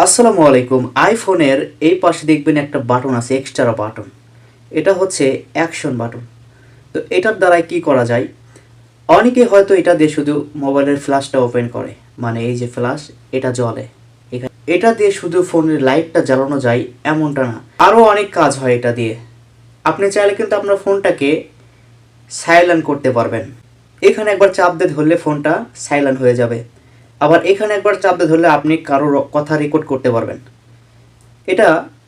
আসসালামু আলাইকুম। আইফোনের এই পাশে দেখবেন একটা বাটন আছে, এক্সট্রা বাটন। এটা হচ্ছে অ্যাকশন বাটন। তো এটার দ্বারা কি করা যায়? অনেকে হয়তো এটা দিয়ে শুধু মোবাইলের ফ্ল্যাশটা ওপেন করে, মানে এই যে ফ্ল্যাশ, এটা জ্বলে। এটা দিয়ে শুধু ফোনের লাইটটা জ্বালানো যায় এমনটা না, আরও অনেক কাজ হয় এটা দিয়ে। আপনি চাইলে কিন্তু আপনার ফোনটাকে সাইলেন্ট করতে পারবেন। এখানে একবার চাপ দিয়ে ধরলে ফোনটা সাইলেন্ট হয়ে যাবে। আবার এখানে একবার চাপ দিয়ে ধরলে আপনি কারোর কথা রেকর্ড করতে পারবেন। এটা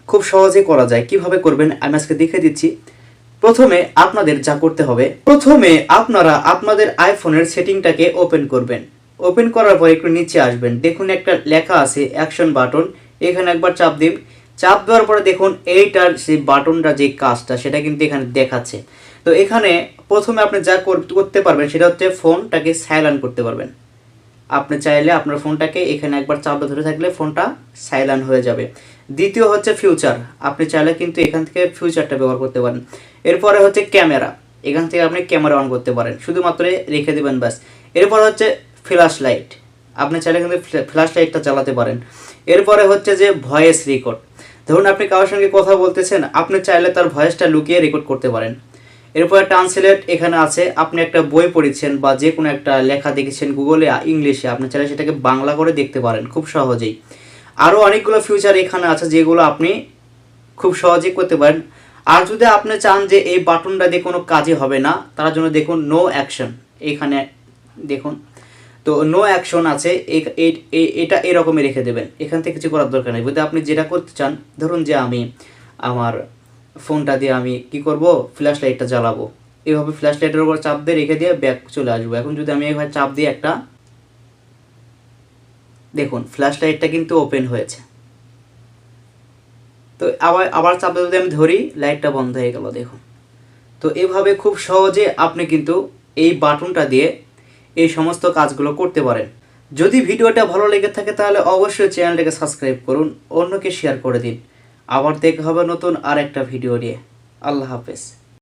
খুব সহজেই করা যায়। কিভাবে করবেন আমি আজকে দেখিয়ে দিচ্ছি। প্রথমে আপনাদের যা করতে হবে, প্রথমে আপনারা আপনাদের আইফোনের সেটিংটাকে ওপেন করবেন। ওপেন করার পর একটু নিচে আসবেন, দেখুন একটা লেখা আছে অ্যাকশন বাটন। এখানে একবার চাপ দিন। চাপ দেওয়ার পরে দেখুন এইটার সেই বাটনটা যে কাজটা সেটা কিন্তু এখানে দেখাচ্ছে। তো এখানে প্রথমে আপনি যা করতে পারবেন সেটা হচ্ছে ফোনটাকে সাইলেন্ট করতে পারবেন। আপনি চাইলে আপনার ফোনটাকে এখানে একবার চাপে ধরে থাকলে ফোনটা সাইলেন্ট হয়ে যাবে। দ্বিতীয় হচ্ছে ফিউচার। আপনি চাইলে কিন্তু এখান থেকে ফিউচারটা ব্যবহার করতে পারেন। এরপরে হচ্ছে ক্যামেরা। এখান থেকে আপনি ক্যামেরা অন করতে পারেন, শুধুমাত্র রেখে দেবেন ব্যাস। এরপর হচ্ছে ফ্ল্যাশ লাইট। আপনি চাইলে কিন্তু ফ্ল্যাশ লাইটটা চালাতে পারেন। এরপরে হচ্ছে যে ভয়েস রেকর্ড। ধরুন আপনি কারোর সঙ্গে কথা বলতেছেন, আপনি চাইলে তার ভয়েসটা লুকিয়ে রেকর্ড করতে পারেন। এরপরে ট্রান্সলেট এখানে আছে। আপনি একটা বই পড়েছেন বা যে কোনো একটা লেখা দেখেছেন গুগলে ইংলিশে, আপনি চাইলে সেটাকে বাংলা করে দেখতে পারেন খুব সহজেই। আরও অনেকগুলো ফিউচার এখানে আছে যেগুলো আপনি খুব সহজেই করতে পারেন। আর যদি আপনি চান যে এই বাটনটা দিয়ে কোনো কাজই হবে না, তার জন্য দেখুন নো অ্যাকশন। এখানে দেখুন, তো নো অ্যাকশন আছে। এটা এরকমই রেখে দেবেন, এখান থেকে কিছু করার দরকার নেই। যদি আপনি যেটা করতে চান, ধরুন যে আমি আমার ফোনটা দিয়ে আমি কি করব, ফ্ল্যাশ লাইটটা জ্বালাবো। এইভাবে ফ্ল্যাশ লাইটের উপর চাপ দিয়ে রেখে দিয়ে ব্যাক চলে আসবো। এখন যদি আমি এইভাবে চাপ দিয়ে একটা, দেখুন ফ্ল্যাশ লাইটটা কিন্তু ওপেন হয়েছে। তো আবার আবার চাপ দিয়ে যদি আমি ধরি, লাইটটা বন্ধ হয়ে গেল, দেখুন। তো এভাবে খুব সহজে আপনি কিন্তু এই বাটনটা দিয়ে এই সমস্ত কাজগুলো করতে পারেন। যদি ভিডিওটা ভালো লেগে থাকে তাহলে অবশ্যই চ্যানেলটাকে সাবস্ক্রাইব করুন, অন্যকে শেয়ার করে দিন। আবার দেখা হবে নতুন আর একটা ভিডিও নিয়ে। আল্লাহ হাফেজ।